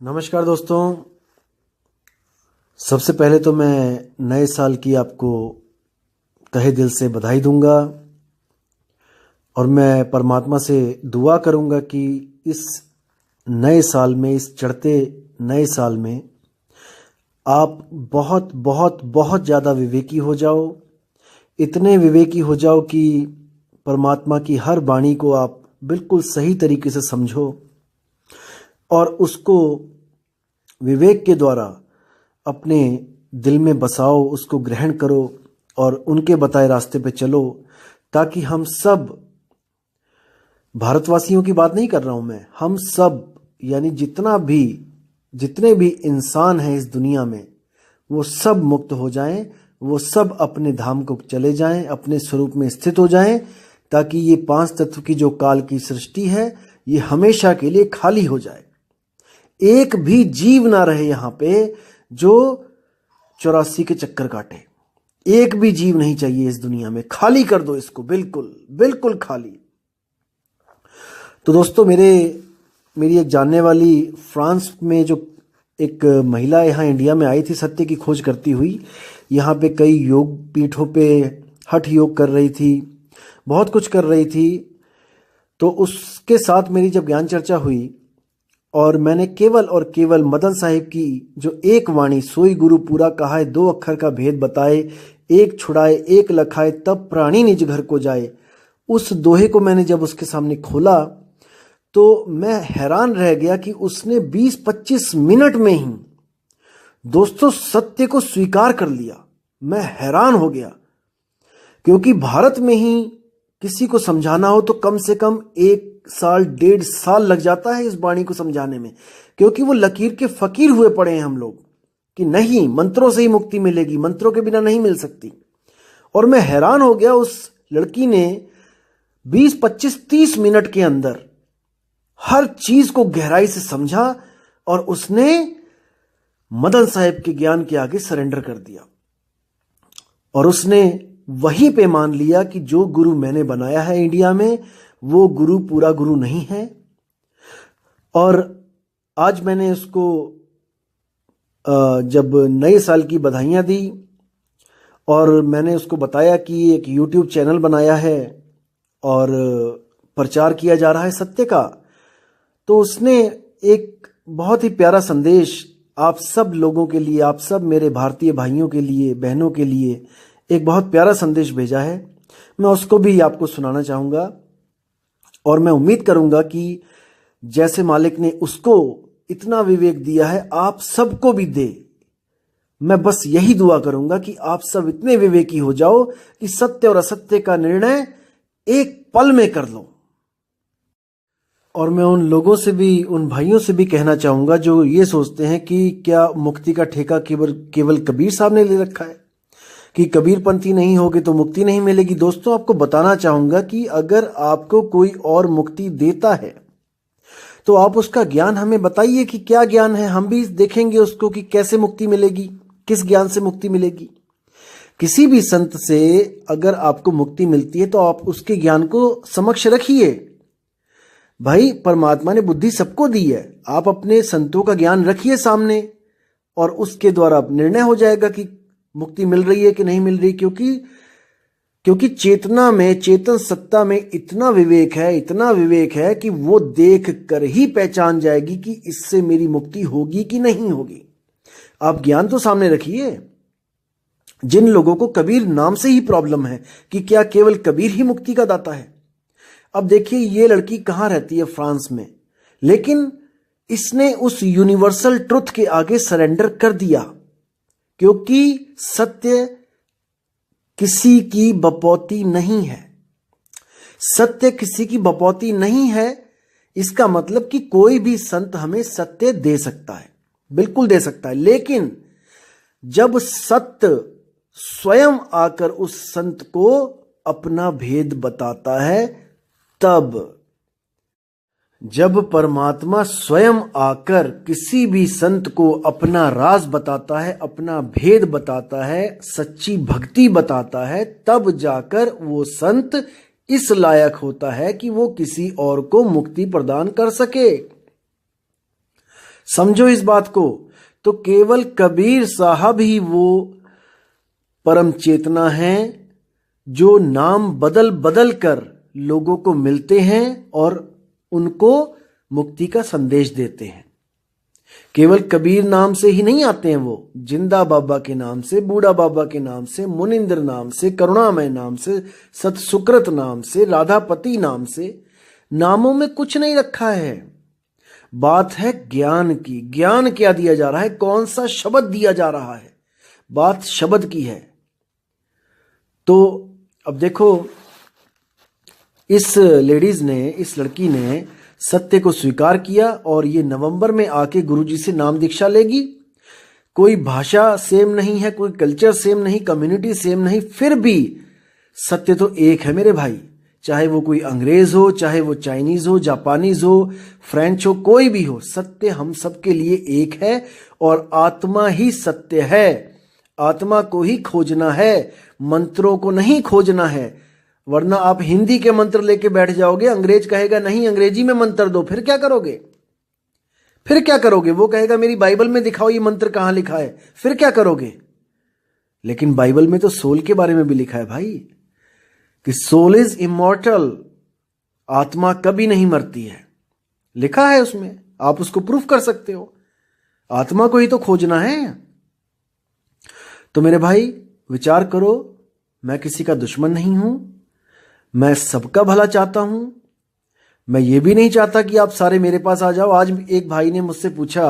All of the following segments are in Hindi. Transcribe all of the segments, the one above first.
नमस्कार दोस्तों। सबसे पहले तो मैं नए साल की आपको तहे दिल से बधाई दूंगा और मैं परमात्मा से दुआ करूंगा कि इस नए साल में, इस चढ़ते नए साल में आप बहुत बहुत बहुत ज़्यादा विवेकी हो जाओ। इतने विवेकी हो जाओ कि परमात्मा की हर वाणी को आप बिल्कुल सही तरीके से समझो और उसको विवेक के द्वारा अपने दिल में बसाओ, उसको ग्रहण करो और उनके बताए रास्ते पे चलो, ताकि हम सब, भारतवासियों की बात नहीं कर रहा हूं मैं, हम सब यानी जितने भी इंसान हैं इस दुनिया में, वो सब मुक्त हो जाएं, वो सब अपने धाम को चले जाएं, अपने स्वरूप में स्थित हो जाएं, ताकि ये पांच तत्व की जो काल की सृष्टि है ये हमेशा के लिए खाली हो जाए। एक भी जीव ना रहे यहां पे जो 84 के चक्कर काटे। एक भी जीव नहीं चाहिए इस दुनिया में। खाली कर दो इसको, बिल्कुल बिल्कुल खाली। तो दोस्तों, मेरी एक जानने वाली फ्रांस में जो एक महिला यहाँ इंडिया में आई थी सत्य की खोज करती हुई, यहाँ पे कई योग पीठों पे हठ योग कर रही थी, बहुत कुछ कर रही थी। तो उसके साथ मेरी जब ज्ञान चर्चा हुई और मैंने केवल और केवल मदन साहिब की जो एक वाणी, सोई गुरु पूरा कहा है, 2 अक्षर का भेद बताए, एक छुड़ाए एक लखाए तब प्राणी निज घर को जाए, उस दोहे को मैंने जब उसके सामने खोला तो मैं हैरान रह गया कि उसने 20-25 मिनट में ही दोस्तों सत्य को स्वीकार कर लिया। मैं हैरान हो गया, क्योंकि भारत में ही किसी को समझाना हो तो कम से कम 1 साल 1.5 साल लग जाता है इस वाणी को समझाने में, क्योंकि वो लकीर के फकीर हुए पड़े हैं हम लोग कि नहीं, मंत्रों से ही मुक्ति मिलेगी, मंत्रों के बिना नहीं मिल सकती। और मैं हैरान हो गया, उस लड़की ने 20-25-30 मिनट के अंदर हर चीज को गहराई से समझा और उसने मदन साहब के ज्ञान के आगे सरेंडर कर दिया और उसने वहीं पे मान लिया कि जो गुरु मैंने बनाया है इंडिया में वो गुरु पूरा गुरु नहीं है। और आज मैंने उसको जब नए साल की बधाइयां दी और मैंने उसको बताया कि एक YouTube चैनल बनाया है और प्रचार किया जा रहा है सत्य का, तो उसने एक बहुत ही प्यारा संदेश आप सब लोगों के लिए, आप सब मेरे भारतीय भाइयों के लिए, बहनों के लिए एक बहुत प्यारा संदेश भेजा है। मैं उसको भी आपको सुनाना चाहूँगा और मैं उम्मीद करूँगा कि जैसे मालिक ने उसको इतना विवेक दिया है आप सबको भी दे। मैं बस यही दुआ करूँगा कि आप सब इतने विवेकी हो जाओ कि सत्य और असत्य का निर्णय एक पल में कर लो। और मैं उन लोगों से भी, उन भाइयों से भी कहना चाहूँगा जो ये सोचते हैं कि क्या मुक्ति का ठेका केवल कबीर साहब ने ले रखा है, कि कबीरपंथी नहीं होगे तो मुक्ति नहीं मिलेगी। दोस्तों, आपको बताना चाहूंगा कि अगर आपको कोई और मुक्ति देता है तो आप उसका ज्ञान हमें बताइए कि क्या ज्ञान है, हम भी देखेंगे उसको कि कैसे मुक्ति मिलेगी, किस ज्ञान से मुक्ति मिलेगी। किसी भी संत से अगर आपको मुक्ति मिलती है तो आप उसके ज्ञान को समक्ष रखिए। भाई, परमात्मा ने बुद्धि सबको दी है, आप अपने संतों का ज्ञान रखिए सामने और उसके द्वारा निर्णय हो जाएगा कि मुक्ति मिल रही है कि नहीं मिल रही। क्योंकि चेतना में, चेतन सत्ता में इतना विवेक है कि वो देख कर ही पहचान जाएगी कि इससे मेरी मुक्ति होगी कि नहीं होगी। आप ज्ञान तो सामने रखिए। जिन लोगों को कबीर नाम से ही प्रॉब्लम है कि क्या केवल कबीर ही मुक्ति का दाता है। अब देखिए, ये लड़की कहाँ रहती है, फ्रांस में, लेकिन इसने उस यूनिवर्सल ट्रुथ के आगे सरेंडर कर दिया, क्योंकि सत्य किसी की बपौती नहीं है। सत्य किसी की बपौती नहीं है, इसका मतलब कि कोई भी संत हमें सत्य दे सकता है, बिल्कुल दे सकता है, लेकिन जब सत्य स्वयं आकर उस संत को अपना भेद बताता है, तब जब परमात्मा स्वयं आकर किसी भी संत को अपना राज बताता है, अपना भेद बताता है, सच्ची भक्ति बताता है, तब जाकर वो संत इस लायक होता है कि वो किसी और को मुक्ति प्रदान कर सके। समझो इस बात को। तो केवल कबीर साहब ही वो परम चेतना है जो नाम बदल बदल कर लोगों को मिलते हैं और उनको मुक्ति का संदेश देते हैं। केवल कबीर नाम से ही नहीं आते हैं वो, जिंदा बाबा के नाम से, बूढ़ा बाबा के नाम से, मुनिंद्र नाम से, करुणामय नाम से, सतसुकृत नाम से, राधापति नाम से। नामों में कुछ नहीं रखा है, बात है ज्ञान की। ज्ञान क्या दिया जा रहा है, कौन सा शब्द दिया जा रहा है, बात शब्द की है। तो अब देखो, इस लेडीज ने, इस लड़की ने सत्य को स्वीकार किया और ये नवंबर में आके गुरुजी से नाम दीक्षा लेगी। कोई भाषा सेम नहीं है, कोई कल्चर सेम नहीं, कम्युनिटी सेम नहीं, फिर भी सत्य तो एक है मेरे भाई। चाहे वो कोई अंग्रेज हो, चाहे वो चाइनीज हो, जापानीज हो, फ्रेंच हो, कोई भी हो, सत्य हम सबके लिए एक है और आत्मा ही सत्य है। आत्मा को ही खोजना है, मंत्रों को नहीं खोजना है। वरना आप हिंदी के मंत्र लेके बैठ जाओगे, अंग्रेज कहेगा नहीं अंग्रेजी में मंत्र दो, फिर क्या करोगे? फिर क्या करोगे? वो कहेगा मेरी बाइबल में दिखाओ ये मंत्र कहां लिखा है, फिर क्या करोगे? लेकिन बाइबल में तो सोल के बारे में भी लिखा है भाई, कि सोल इज इमॉर्टल, आत्मा कभी नहीं मरती है, लिखा है उसमें। आप उसको प्रूफ कर सकते हो। आत्मा को ही तो खोजना है। तो मेरे भाई विचार करो, मैं किसी का दुश्मन नहीं हूं, मैं सबका भला चाहता हूं। मैं ये भी नहीं चाहता कि आप सारे मेरे पास आ जाओ। आज एक भाई ने मुझसे पूछा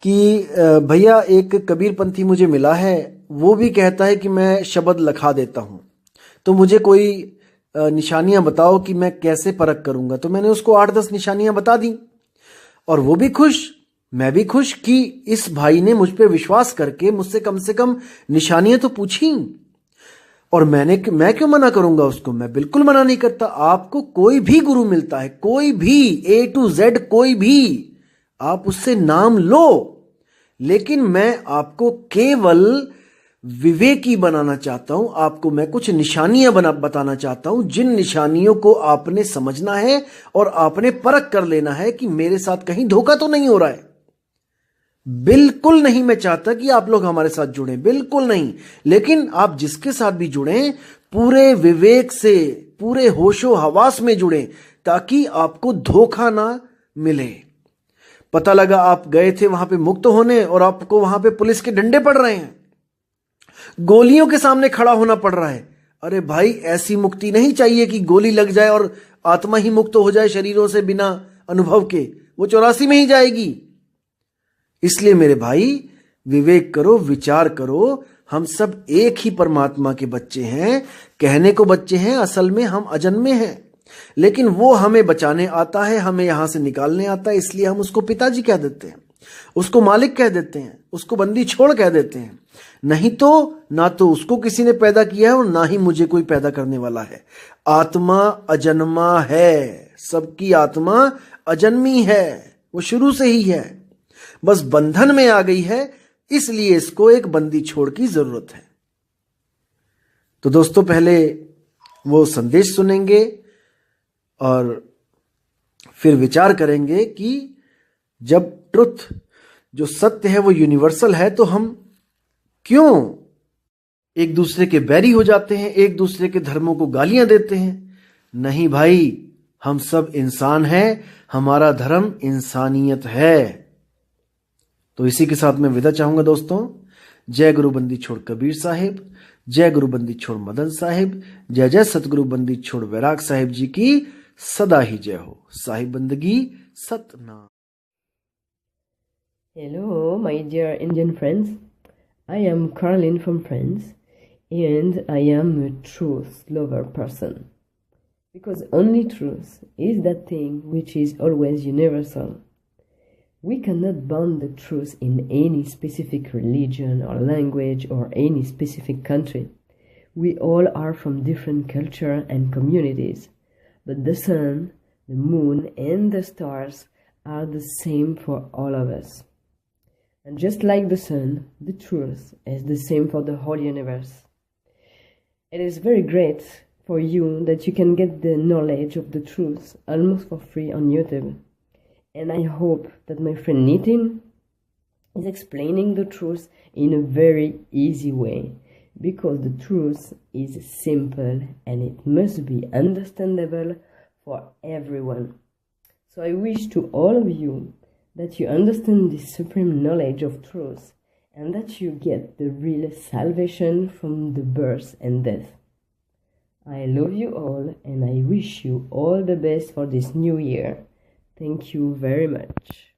कि भैया एक कबीरपंथी मुझे मिला है, वो भी कहता है कि मैं शब्द लिखा देता हूं, तो मुझे कोई निशानियां बताओ कि मैं कैसे परख करूंगा। तो मैंने उसको 8-10 निशानियां बता दी और वो भी खुश, मैं भी खुश कि इस भाई ने मुझ पे विश्वास करके मुझसे कम से कम निशानियां तो पूछी। और मैं क्यों मना करूंगा उसको? मैं बिल्कुल मना नहीं करता। आपको कोई भी गुरु मिलता है, कोई भी, A to Z कोई भी, आप उससे नाम लो, लेकिन मैं आपको केवल विवेकी बनाना चाहता हूं। आपको मैं कुछ निशानियां बताना चाहता हूं, जिन निशानियों को आपने समझना है और आपने परख कर लेना है कि मेरे साथ कहीं धोखा तो नहीं हो रहा है। बिल्कुल नहीं मैं चाहता कि आप लोग हमारे साथ जुड़ें, बिल्कुल नहीं। लेकिन आप जिसके साथ भी जुड़ें, पूरे विवेक से, पूरे होशो हवास में जुड़ें, ताकि आपको धोखा ना मिले। पता लगा आप गए थे वहां पे मुक्त होने और आपको वहां पे पुलिस के डंडे पड़ रहे हैं, गोलियों के सामने खड़ा होना पड़ रहा है। अरे भाई, ऐसी मुक्ति नहीं चाहिए कि गोली लग जाए और आत्मा ही मुक्त हो जाए शरीरों से बिना अनुभव के, वो 84 में ही जाएगी। इसलिए मेरे भाई विवेक करो, विचार करो। हम सब एक ही परमात्मा के बच्चे हैं। कहने को बच्चे हैं, असल में हम अजन्मे हैं, लेकिन वो हमें बचाने आता है, हमें यहां से निकालने आता है। इसलिए हम उसको पिताजी कह देते हैं, उसको मालिक कह देते हैं, उसको बंदी छोड़ कह देते हैं। नहीं तो ना तो उसको किसी ने पैदा किया है और ना ही मुझे कोई पैदा करने वाला है। आत्मा अजन्मा है, सबकी आत्मा अजन्मी है, वो शुरू से ही है, बस बंधन में आ गई है, इसलिए इसको एक बंदी छोड़ की जरूरत है। तो दोस्तों, पहले वो संदेश सुनेंगे और फिर विचार करेंगे कि जब ट्रुथ, जो सत्य है, वो यूनिवर्सल है, तो हम क्यों एक दूसरे के बैरी हो जाते हैं, एक दूसरे के धर्मों को गालियां देते हैं? नहीं भाई, हम सब इंसान हैं, हमारा धर्म इंसानियत है। तो इसी के साथ मैं विदा चाहूंगा दोस्तों। जय गुरु बंदी छोड़ कबीर साहिब, जय गुरु बंदी छोड़ मदन साहिब, जय जय सतगुरु बंदी छोड़ वैराग साहिब जी की सदा ही जय हो। साहिब बंदगी Satnam. Hello, my dear Indian friends. I am Caroline from France, and I am a truth lover person. Because only truth is that thing which is always universal. We cannot bond the truth in any specific religion or language or any specific country. We all are from different culture and communities, but the sun, the moon, and the stars are the same for all of us. And just like the sun, the truth is the same for the whole universe. It is very great for you that you can get the knowledge of the truth almost for free on YouTube. And I hope that my friend Nitin is explaining the truth in a very easy way, because the truth is simple and it must be understandable for everyone. So I wish to all of you that you understand this supreme knowledge of truth and that you get the real salvation from the birth and death. I love you all and I wish you all the best for this new year. Thank you very much.